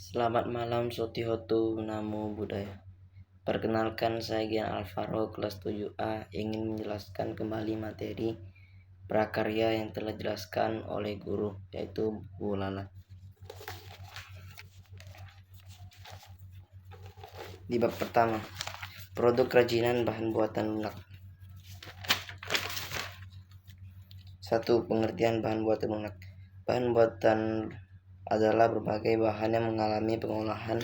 Selamat malam Sotihotu Namo Buddhaya. Perkenalkan, saya Gian Alvaro kelas 7A ingin menjelaskan kembali materi prakarya yang telah dijelaskan oleh guru, yaitu buku lalat. Di bab pertama, produk kerajinan bahan buatan lunak. 1. Pengertian bahan buatan lunak. Bahan buatan adalah berbagai bahan yang mengalami pengolahan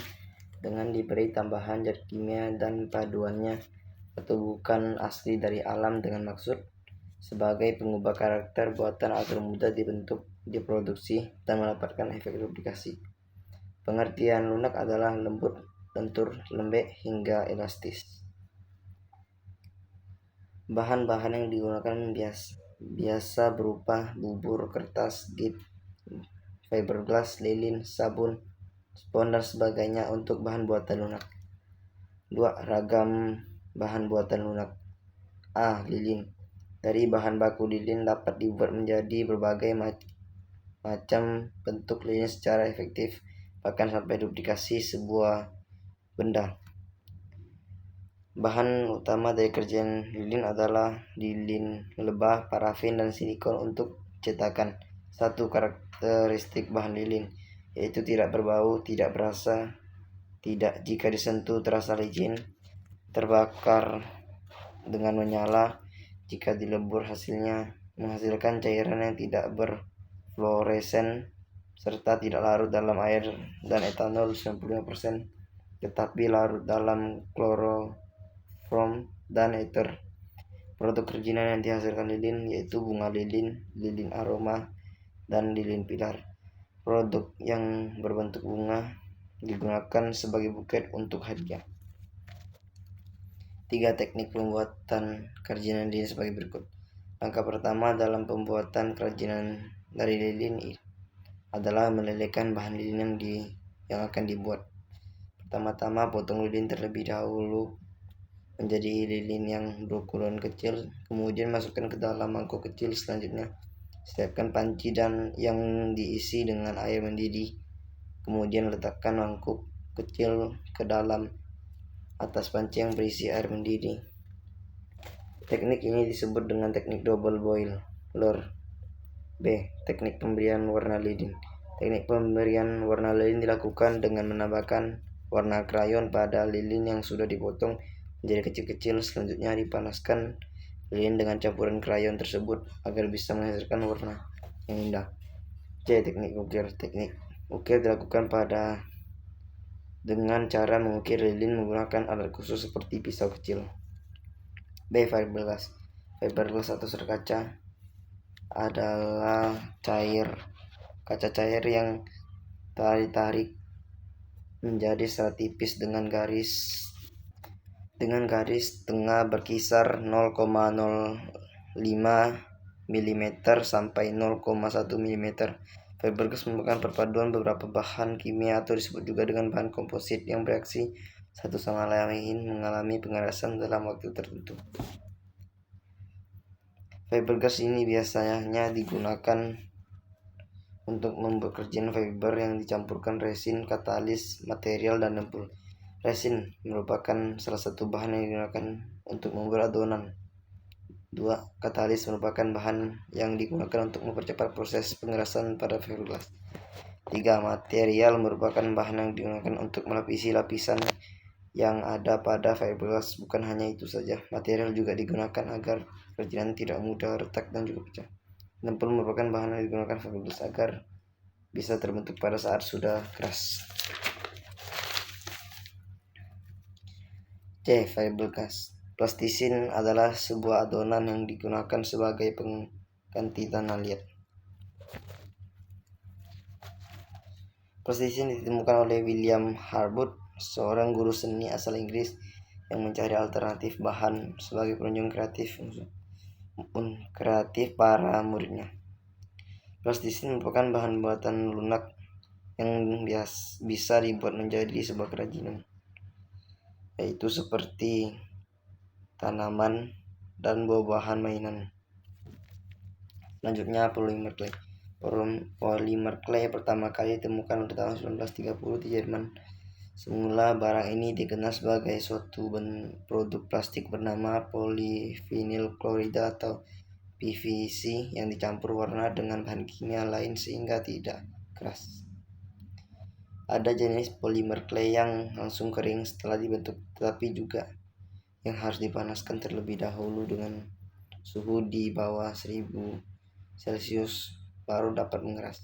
dengan diberi tambahan zat kimia dan paduannya atau bukan asli dari alam dengan maksud sebagai pengubah karakter buatan agar mudah dibentuk, diproduksi, dan mendapatkan efek duplikasi. Pengertian lunak adalah lembut, lentur, lembek, hingga elastis. Bahan-bahan yang digunakan biasa berupa bubur, kertas, gip, fiberglass, lilin, sabun, spons, dan sebagainya untuk bahan buatan lunak. 2. Ragam bahan buatan lunak. A. Lilin. Dari bahan baku lilin dapat dibuat menjadi berbagai macam bentuk lilin secara efektif, bahkan sampai duplikasi sebuah benda. Bahan utama dari kerjaan lilin adalah lilin lebah, parafin, dan silikon untuk cetakan. 1. Karakteristik bahan lilin, yaitu tidak berbau, tidak berasa, tidak jika disentuh terasa licin, terbakar dengan menyala, jika dilebur hasilnya menghasilkan cairan yang tidak berfluoresen, serta tidak larut dalam air dan etanol 95%, tetapi larut dalam kloroform dan ether. Produk kerajinan yang dihasilkan lilin yaitu bunga lilin, lilin aroma, dan lilin pilar. Produk yang berbentuk bunga digunakan sebagai buket untuk hadiah. 3. Teknik pembuatan kerajinan lilin sebagai berikut. Langkah pertama dalam pembuatan kerajinan dari lilin adalah melelehkan bahan lilin yang akan dibuat. Pertama-tama potong lilin terlebih dahulu menjadi lilin yang berukuran kecil, kemudian masukkan ke dalam mangkuk kecil. Selanjutnya siapkan panci dan yang diisi dengan air mendidih, kemudian letakkan mangkuk kecil ke dalam atas panci yang berisi air mendidih. Teknik ini disebut dengan teknik double boiler. B. Teknik pemberian warna lilin. Teknik pemberian warna lilin dilakukan dengan menambahkan warna krayon pada lilin yang sudah dipotong menjadi kecil-kecil. Selanjutnya dipanaskan lilin dengan campuran krayon tersebut agar bisa menghasilkan warna yang indah. C. Teknik ukir. Teknik ukir dilakukan dengan cara mengukir lilin menggunakan alat khusus seperti pisau kecil. B. Fiberglass. Fiberglass atau serat kaca adalah kaca cair yang telah ditarik menjadi serat tipis dengan garis tengah berkisar 0,05 mm sampai 0,1 mm. Fiberglass merupakan perpaduan beberapa bahan kimia atau disebut juga dengan bahan komposit yang bereaksi satu sama lain mengalami pengerasan dalam waktu tertentu. Fiberglass ini biasanya digunakan untuk membuat kerajinan fiber yang dicampurkan resin, katalis, material, dan dempul. Resin merupakan salah satu bahan yang digunakan untuk membuat adonan. 2. Katalis merupakan bahan yang digunakan untuk mempercepat proses pengerasan pada fiberglass. 3. Material merupakan bahan yang digunakan untuk melapisi lapisan yang ada pada fiberglass. Bukan hanya itu saja, material juga digunakan agar kerajinan tidak mudah retak dan juga pecah. Dempul merupakan bahan yang digunakan fiberglass agar bisa terbentuk pada saat sudah keras. C. Fiberglass. Plastisin adalah sebuah adonan yang digunakan sebagai pengganti tanah liat. Plastisin ditemukan oleh William Harwood, seorang guru seni asal Inggris yang mencari alternatif bahan sebagai penunjang kreatif para muridnya. Plastisin merupakan bahan buatan lunak yang bisa dibuat menjadi sebuah kerajinan, yaitu seperti tanaman dan buah-buahan mainan. Selanjutnya polymer clay. Polymer clay pertama kali ditemukan pada tahun 1930 di Jerman. Semula barang ini dikenal sebagai suatu produk plastik bernama polyvinyl klorida atau PVC yang dicampur warna dengan bahan kimia lain sehingga tidak keras. Ada jenis polymer clay yang langsung kering setelah dibentuk, tetapi juga yang harus dipanaskan terlebih dahulu dengan suhu di bawah 1000 Celcius baru dapat mengeras.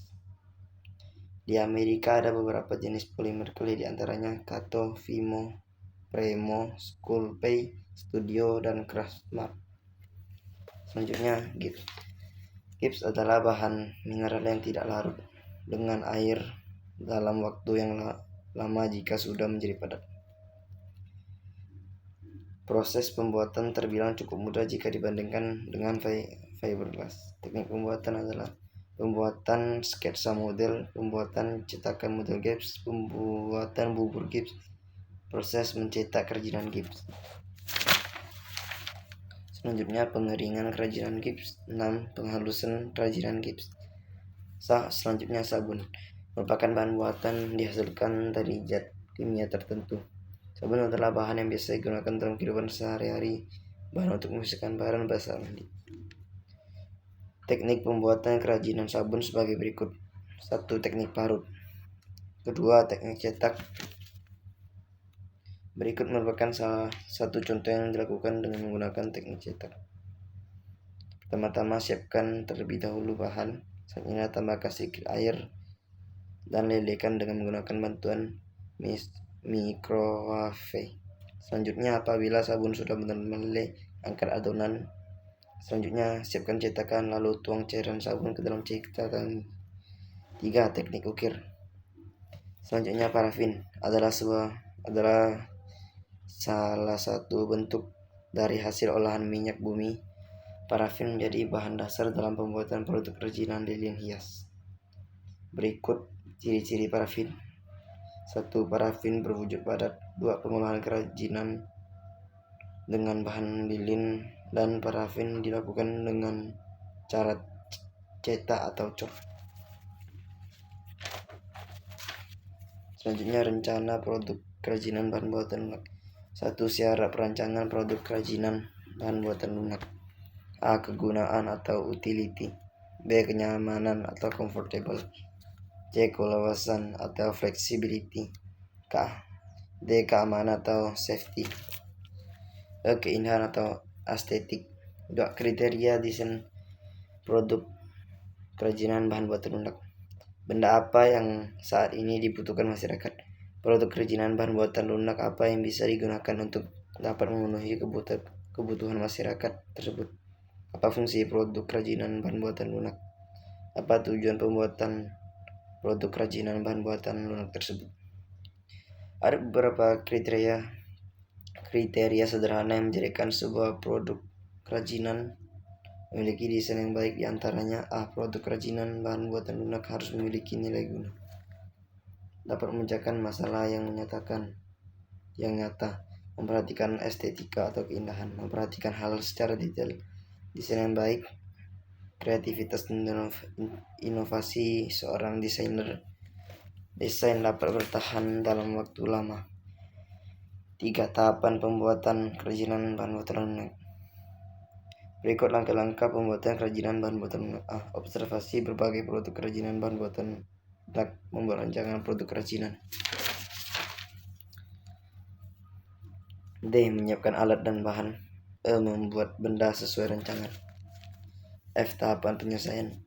Di Amerika ada beberapa jenis polimer clay, diantaranya Kato, Vimo, Premo, Sculpey, Studio, dan Craftmark. Selanjutnya gips. Gips adalah bahan mineral yang tidak larut dengan air dalam waktu yang lama jika sudah menjadi padat. Proses pembuatan terbilang cukup mudah jika dibandingkan dengan fiberglass. Teknik pembuatan adalah pembuatan sketsa model, pembuatan cetakan model gips, pembuatan bubur gips, proses mencetak kerajinan gips. Selanjutnya pengeringan kerajinan gips. 6. Penghalusan kerajinan gips. Selanjutnya sabun merupakan bahan buatan dihasilkan dari zat kimia tertentu. Sabun adalah bahan yang biasa digunakan dalam kehidupan sehari-hari, bahan untuk membersihkan barang basah mandi. Teknik pembuatan kerajinan sabun sebagai berikut. 1. Teknik parut. 2. Teknik cetak. Berikut merupakan salah satu contoh yang dilakukan dengan menggunakan teknik cetak. Pertama-tama siapkan terlebih dahulu bahan, selanjutnya tambahkan sedikit air dan lelehkan dengan menggunakan bantuan microwave. Selanjutnya apabila sabun sudah benar-benar meleleh, angkat adonan. Selanjutnya siapkan cetakan, lalu tuang cairan sabun ke dalam cetakan. 3. Teknik ukir. Selanjutnya parafin adalah salah satu bentuk dari hasil olahan minyak bumi. Parafin menjadi bahan dasar dalam pembuatan produk kerajinan lilin hias. Berikut ciri-ciri parafin. 1. Parafin berwujud padat. 2. Pengolahan kerajinan dengan bahan lilin dan parafin dilakukan dengan cara cetak atau cor. Selanjutnya rencana produk kerajinan bahan buatan lunak. 1. Syarat perancangan produk kerajinan bahan buatan lunak. A. Kegunaan atau utility. B. Kenyamanan atau comfortable. C. Keleluasan atau flexibility. D. Keamanan atau safety. E. Keindahan atau estetik. 2. Kriteria desain produk kerajinan bahan buatan lunak. Benda apa yang saat ini dibutuhkan masyarakat? Produk kerajinan bahan buatan lunak apa yang bisa digunakan untuk dapat memenuhi kebutuhan masyarakat tersebut? Apa fungsi produk kerajinan bahan buatan lunak? Apa tujuan pembuatan produk kerajinan bahan buatan lunak tersebut? Ada beberapa kriteria sederhana yang menjadikan sebuah produk kerajinan memiliki desain yang baik, diantaranya A. Produk kerajinan bahan buatan lunak harus memiliki nilai guna, dapat memecahkan masalah yang nyata, memperhatikan estetika atau keindahan, memperhatikan hal secara detail, desain yang baik, kreativitas dan inovasi seorang desainer, desain dapat bertahan dalam waktu lama. 3. Tahapan pembuatan kerajinan bahan buatan lunak. Berikut langkah-langkah pembuatan kerajinan bahan buatan lunak. A. Observasi berbagai produk kerajinan bahan buatan lunak, membuat rancangan produk kerajinan. D. Menyiapkan alat dan bahan. E. Membuat benda sesuai rancangan. F. Tahapan penyelesaian.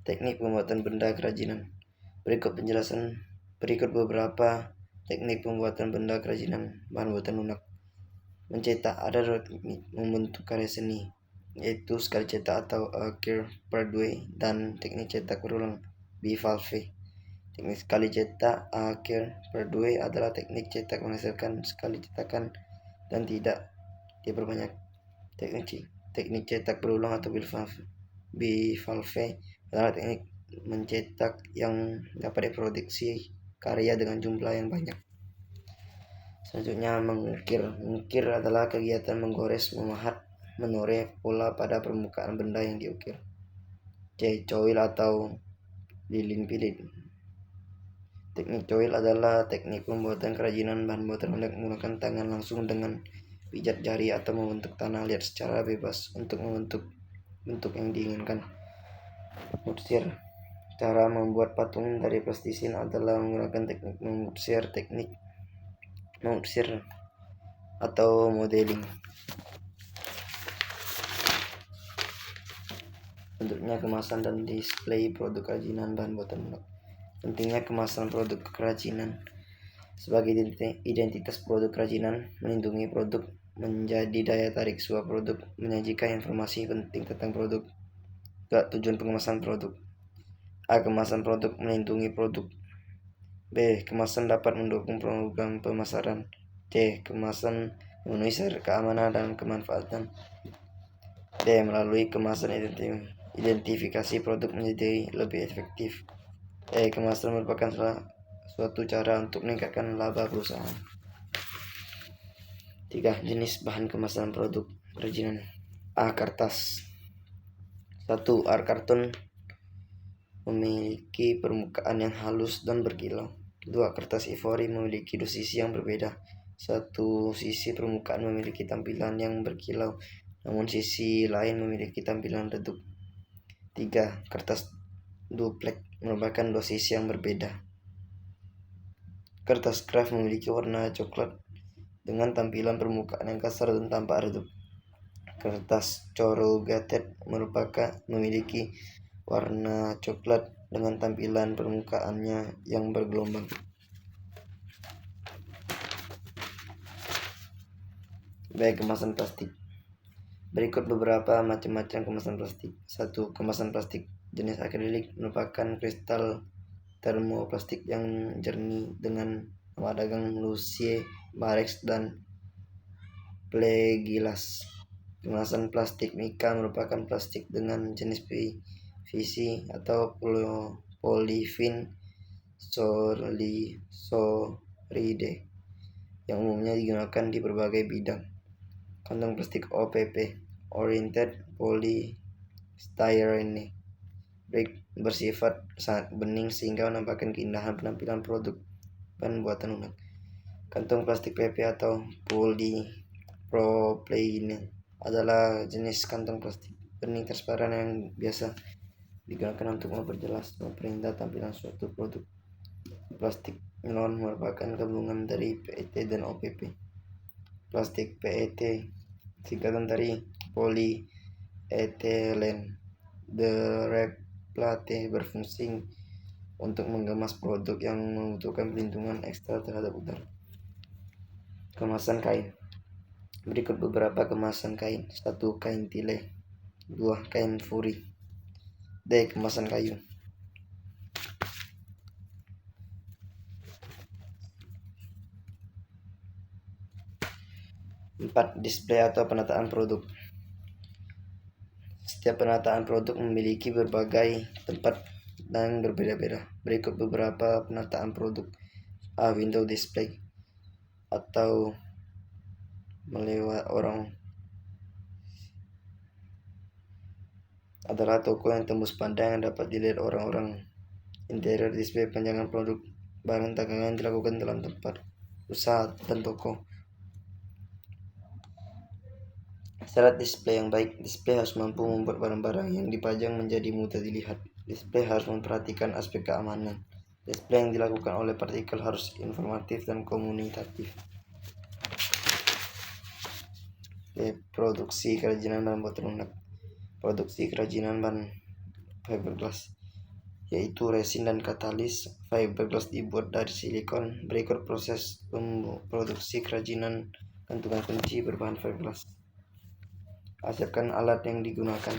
Teknik pembuatan benda kerajinan. Berikut beberapa teknik pembuatan benda kerajinan bahan buatan lunak. Mencetak. Ada 2 teknik membentuk karya seni, yaitu sekali cetak atau cure Perdue dan teknik cetak berulang bivalve. Teknik sekali cetak cure Perdue adalah teknik cetak menghasilkan sekali cetakan dan tidak diperbanyak. Teknik cetak berulang atau bivalve adalah teknik mencetak yang dapat diproduksi karya dengan jumlah yang banyak. Selanjutnya mengukir. Mengukir adalah kegiatan menggores, memahat, menoreh pola pada permukaan benda yang diukir. C. Coil atau lilin pilit. Teknik coil adalah teknik pembuatan kerajinan bahan buatan lunak menggunakan tangan langsung dengan pijat jari atau membentuk tanah liat secara bebas untuk membentuk bentuk yang diinginkan. Mutsir. Cara membuat patung dari plastisin adalah menggunakan teknik memutsir atau modeling. Bentuknya kemasan dan display produk kerajinan bahan buatan lunak. Pentingnya kemasan produk kerajinan. Sebagai identitas produk kerajinan, melindungi produk, menjadi daya tarik sebuah produk, menyajikan informasi penting tentang produk. Tujuan pengemasan produk. A. Kemasan produk melindungi produk. B. Kemasan dapat mendukung program pemasaran. C. Kemasan memenuhi syarat keamanan dan kemanfaatan. D. Melalui kemasan identifikasi produk menjadi lebih efektif. Kemasan merupakan suatu cara untuk meningkatkan laba perusahaan. 3. Jenis bahan kemasan produk kerajinan. A. Kertas. 1. Karton memiliki permukaan yang halus dan berkilau. 2. Kertas ivory memiliki dua sisi yang berbeda. Satu sisi permukaan memiliki tampilan yang berkilau, namun sisi lain memiliki tampilan redup. 3. Kertas duplek merupakan dua sisi yang berbeda. Kertas kraft memiliki warna coklat dengan tampilan permukaan yang kasar dan tampak redup. Kertas corrugated memiliki warna coklat dengan tampilan permukaannya yang bergelombang. Baik, kemasan plastik. Berikut beberapa macam-macam kemasan plastik. 1. Kemasan plastik jenis akrilik merupakan kristal termoplastik yang jernih dengan nama dagang Lucie, Barex, dan Plegilas. Kemasan plastik mika merupakan plastik dengan jenis PVC atau polyvinyl saccharide yang umumnya digunakan di berbagai bidang. Kantong plastik OPP Oriented Polystyrene bersifat sangat bening sehingga menampakkan keindahan penampilan produk bahan buatan lunak. Kantong plastik PP atau polypropylene adalah jenis kantong plastik bening transparan yang biasa digunakan untuk memperjelas dan memperindah tampilan suatu produk. Plastik nilon merupakan gabungan dari PET dan OPP. Plastik PET singkatan dari polyethylene plate berfungsi untuk mengemas produk yang membutuhkan perlindungan ekstra terhadap udara. Kemasan kain. Berikut beberapa kemasan kain. 1. Kain tile. 2. Kain furi. D. Kemasan kayu. 4. Display atau penataan produk. Setiap penataan produk memiliki berbagai tempat dan berbeda-beda. Berikut beberapa penataan produk. A. Window display atau melewat orang adalah toko yang tembus pandang yang dapat dilihat orang-orang. Interior display panjangan produk barang dagangan dilakukan dalam tempat usaha dan toko. Syarat display yang baik. Display harus mampu membuat barang-barang yang dipajang menjadi mudah dilihat. Display harus memperhatikan aspek keamanan. Display yang dilakukan oleh partikel harus informatif dan komunikatif. Produksi kerajinan bahan buatan lunak. Produksi kerajinan bahan fiberglass, yaitu resin dan katalis. Fiberglass dibuat dari silikon. Berikut proses produksi kerajinan gantungan kunci berbahan fiberglass. Siapkan alat yang digunakan.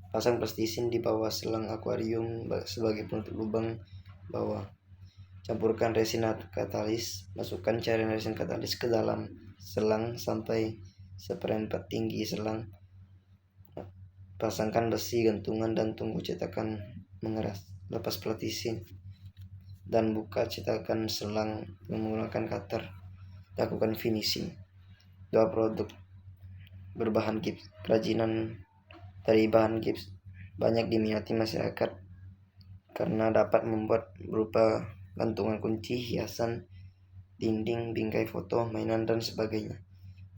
Pasang plastisin di bawah selang akuarium sebagai penutup lubang bawah. Campurkan resin katalis. Masukkan cairan resin katalis ke dalam selang sampai seperempat tinggi selang. Pasangkan besi gantungan dan tunggu cetakan mengeras. Lepas plastisin dan buka cetakan selang menggunakan cutter. Lakukan finishing. 2. Produk berbahan gips. Kerajinan dari bahan gips banyak diminati masyarakat karena dapat membuat berupa gantungan kunci, hiasan, dinding, bingkai foto, mainan, dan sebagainya.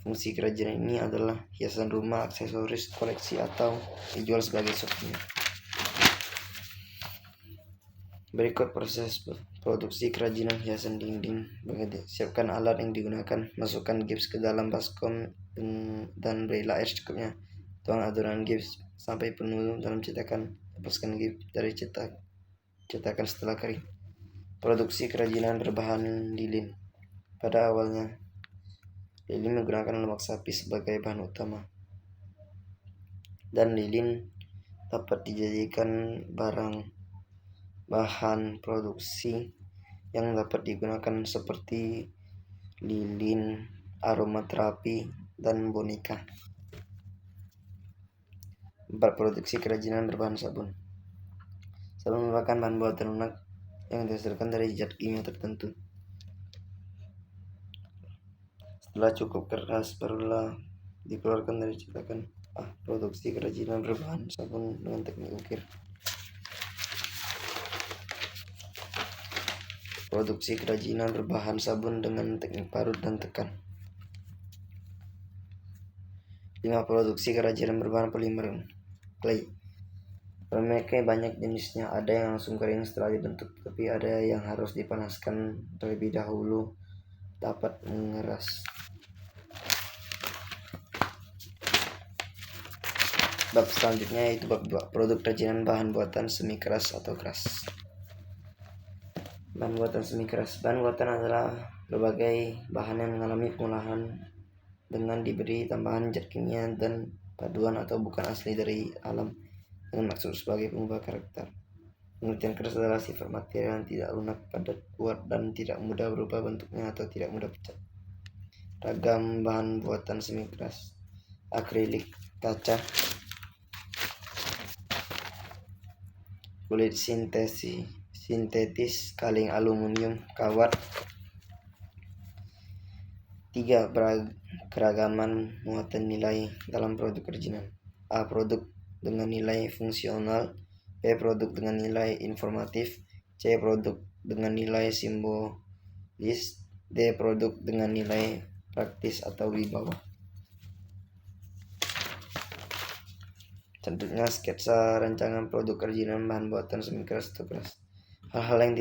Fungsi kerajinan ini adalah hiasan rumah, aksesoris, koleksi, atau dijual sebagai souvenir. Berikut proses produksi kerajinan hiasan dinding. Siapkan alat yang digunakan, masukkan gips ke dalam baskom dan berilah air secukupnya. Tuang adonan gips sampai penuh dalam cetakan. Lepaskan gips dari cetakan setelah kering. Produksi kerajinan berbahan lilin. Pada awalnya, lilin menggunakan lemak sapi sebagai bahan utama, dan lilin dapat dijadikan bahan produksi yang dapat digunakan seperti lilin, aromaterapi, dan boneka. 4. Produksi kerajinan berbahan sabun. Sabun merupakan bahan buatan lunak yang dihasilkan dari zat kimia tertentu. Setelah cukup keras, barulah dikeluarkan dari cetakan. Produksi kerajinan berbahan sabun dengan teknik ukir. Produksi kerajinan berbahan sabun dengan teknik parut dan tekan. 5. Produksi kerajinan berbahan polimer clay. Polimer clay banyak jenisnya, ada yang langsung kering setelah dibentuk, tapi ada yang harus dipanaskan terlebih dahulu dapat mengeras. Bab selanjutnya yaitu bab 2, produk kerajinan bahan buatan semi keras atau keras. Bahan buatan semi keras. Bahan buatan adalah berbagai bahan yang mengalami pengolahan dengan diberi tambahan zat kimia dan paduan atau bukan asli dari alam dengan maksud sebagai pengubah karakter. Pengertian keras adalah sifat material yang tidak lunak, padat, kuat, dan tidak mudah berubah bentuknya atau tidak mudah pecah. Ragam bahan buatan semi keras: akrilik, kaca, kulit sintetis, kaleng aluminium, kawat. 3. Keragaman muatan nilai dalam produk kerajinan. A. Produk dengan nilai fungsional. B. Produk dengan nilai informatif. C. Produk dengan nilai simbolis. D. Produk dengan nilai praktis atau wibawa. Selanjutnya sketsa rancangan produk kerajinan bahan buatan semi keras atau keras. Hal-hal yang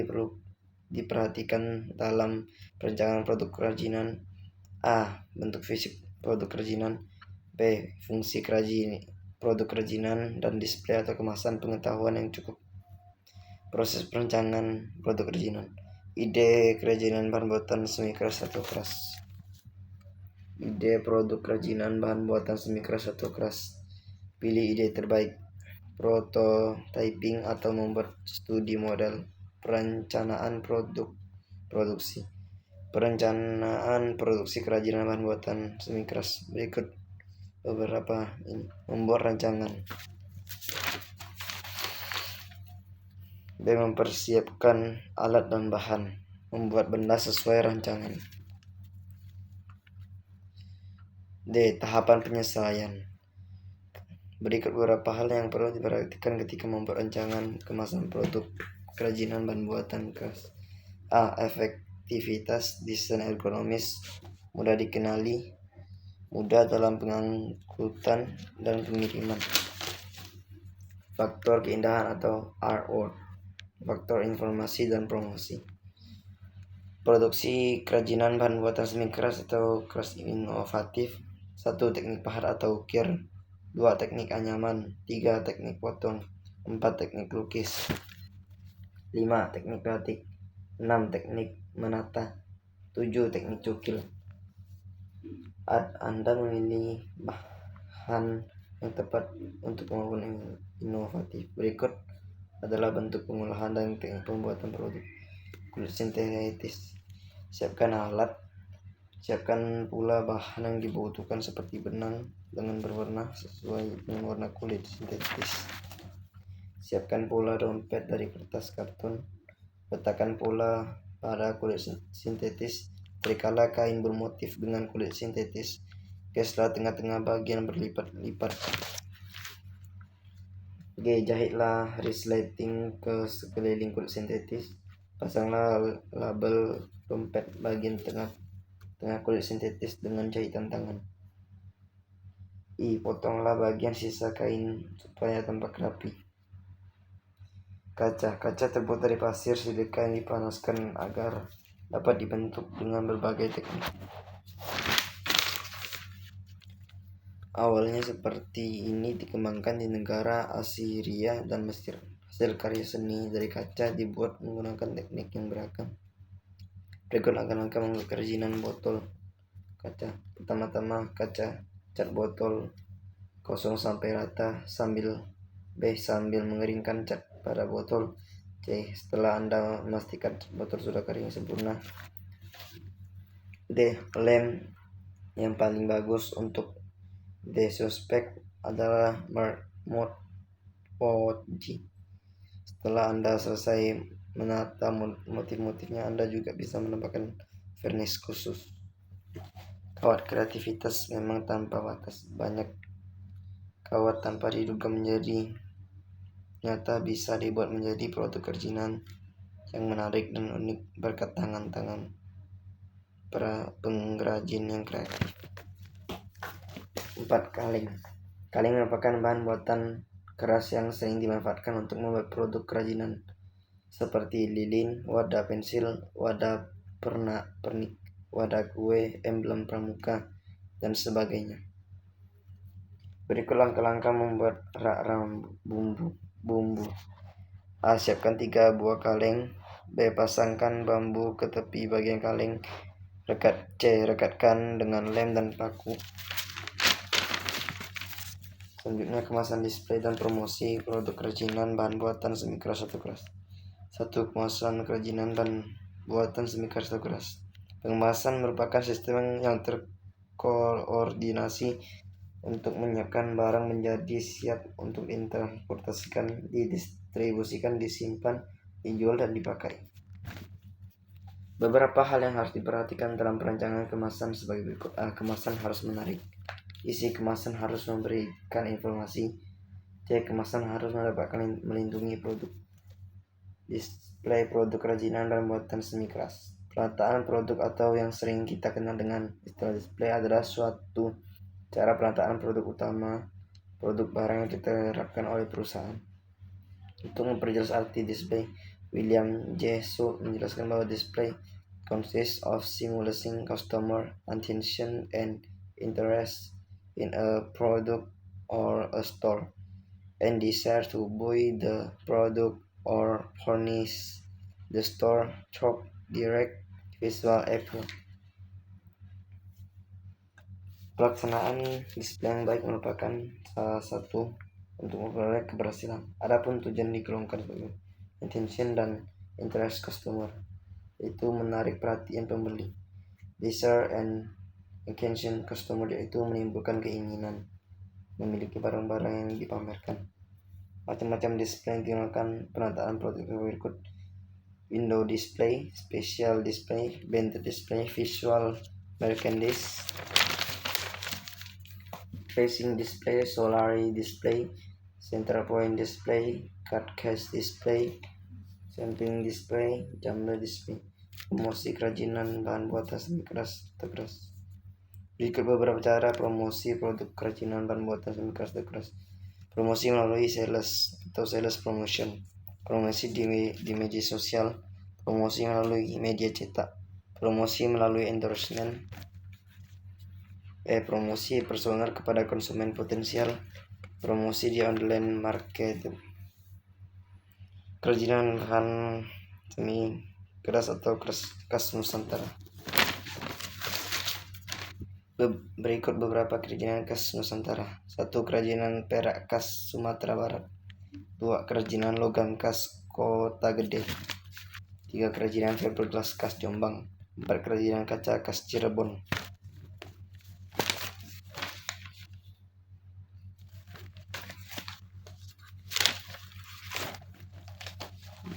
diperhatikan dalam perencanaan produk kerajinan. A. Bentuk fisik produk kerajinan. B. Fungsi produk kerajinan dan display atau kemasan pengetahuan yang cukup. Proses perencanaan produk kerajinan. Ide kerajinan bahan buatan semi keras atau keras. Ide produk kerajinan bahan buatan semi keras atau keras. Pilih ide terbaik. Prototyping atau membuat studi model. Perencanaan produksi. Perencanaan produksi kerajinan bahan buatan semi keras. Berikut beberapa membuat rancangan. B. Mempersiapkan alat dan bahan. Membuat benda sesuai rancangan. D. Tahapan penyesuaian. Berikut beberapa hal yang perlu diperhatikan ketika membuat rancangan kemasan produk kerajinan bahan buatan keras. A. Efektivitas, desain ergonomis, mudah dikenali, mudah dalam pengangkutan dan pengiriman. Faktor keindahan atau artwork. Faktor informasi dan promosi. Produksi kerajinan bahan buatan semi keras atau keras inovatif. 1. Teknik pahat atau ukir. 2. Teknik anyaman. 3. Teknik potong. 4. Teknik lukis. 5. Teknik batik. 6. Teknik menata. 7. Teknik cukil. Anda memilih bahan yang tepat untuk maupun inovatif. Berikut adalah bentuk pengolahan dan teknik pembuatan produk kulit sintetis. Siapkan alat. Siapkan pula bahan yang dibutuhkan seperti benang dengan berwarna sesuai dengan warna kulit sintetis. Siapkan pula dompet dari kertas karton. Letakkan pula pada kulit sintetis trikala kain bermotif dengan kulit sintetis. Geslah tengah-tengah bagian berlipat-lipat. G. Jahitlah resleting ke sekeliling kulit sintetis. Pasanglah label dompet bagian tengah kulit sintetis dengan jahitan tangan. I. Potonglah bagian sisa kain supaya tampak rapi. Kaca terbuat dari pasir silika yang dipanaskan agar dapat dibentuk dengan berbagai teknik. Awalnya seperti ini dikembangkan di negara Assyria dan Mesir. Hasil karya seni dari kaca dibuat menggunakan teknik yang beragam. Berikut langkah-langkah membuat kerajinan botol kaca. Pertama-tama, kaca cat botol kosong sampai rata sambil mengeringkan cat pada botol. C. Setelah Anda memastikan cat botol sudah kering sempurna. D. Lem yang paling bagus untuk suspek adalah Morpho-G. Setelah Anda selesai menata motif-motifnya, Anda juga bisa menambahkan vernis khusus. Kawat kreativitas memang tanpa batas. Banyak kawat tanpa diduga menjadi nyata bisa dibuat menjadi produk kerajinan yang menarik dan unik berkat tangan-tangan para pengrajin yang kreatif. 4. Kaleng merupakan bahan buatan keras yang sering dimanfaatkan untuk membuat produk kerajinan seperti lilin, wadah pensil, wadah pernik, wadah kue, emblem pramuka, dan sebagainya. Berikut langkah-langkah membuat rak bumbu. A. Siapkan 3 buah kaleng. B. Pasangkan bambu ke tepi bagian kaleng. C. Rekatkan dengan lem dan paku. Selanjutnya, kemasan display dan promosi produk kerajinan bahan buatan semi keras atau keras. 1. Kemasan kerajinan bahan buatan semi keras atau keras. Pengemasan merupakan sistem yang terkoordinasi untuk menyiapkan barang menjadi siap untuk ditransportasikan, didistribusikan, disimpan, dijual, dan dipakai. Beberapa hal yang harus diperhatikan dalam perancangan kemasan sebagai berikut. A. Kemasan harus menarik. Isi kemasan harus memberikan informasi. C. Kemasan harus melindungi produk. Display produk kerajinan dan buatan semi keras. Penataan produk atau yang sering kita kenal dengan istilah display adalah suatu cara penataan produk utama, produk barang yang diterapkan oleh perusahaan. Untuk memperjelas arti display, William J. Sue menjelaskan bahwa display consists of stimulating customer attention and interest in a product or a store, and desire to buy the product or furnish the store through direct visual appeal. Pelaksanaan display yang baik merupakan salah satu untuk memperoleh keberhasilan. Adapun tujuan digolongkan sebagai attention dan interest customer, yaitu menarik perhatian pembeli. Desire and engagement customer, yaitu menimbulkan keinginan memiliki barang-barang yang dipamerkan. Macam-macam display yang digunakan penataan produk berikut: window display, special display, banner display, visual merchandise, facing display, solari display, center point display, card case display, sampling display, jumbo display. Promosi kerajinan bahan buatan semi keras atau keras. Berikut beberapa cara promosi produk kerajinan bahan buatan semi keras atau keras. Promosi melalui sales atau sales promotion. Promosi di media sosial. Promosi melalui media cetak. Promosi melalui endorsement. Promosi personal kepada konsumen potensial. Promosi di online market. Kerajinan bahan semi keras atau khas Nusantara. Berikut beberapa kerajinan khas Nusantara. 1. Kerajinan perak khas Sumatera Barat. 2. Kerajinan logam khas Kota Gede. 3. Kerajinan fiberglass khas Jombang. 4. Kerajinan kaca khas Cirebon.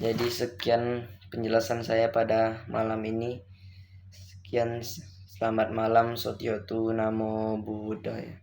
Jadi sekian penjelasan saya pada malam ini. Sekian, selamat malam, Sotyotu, Namo Buddhaya.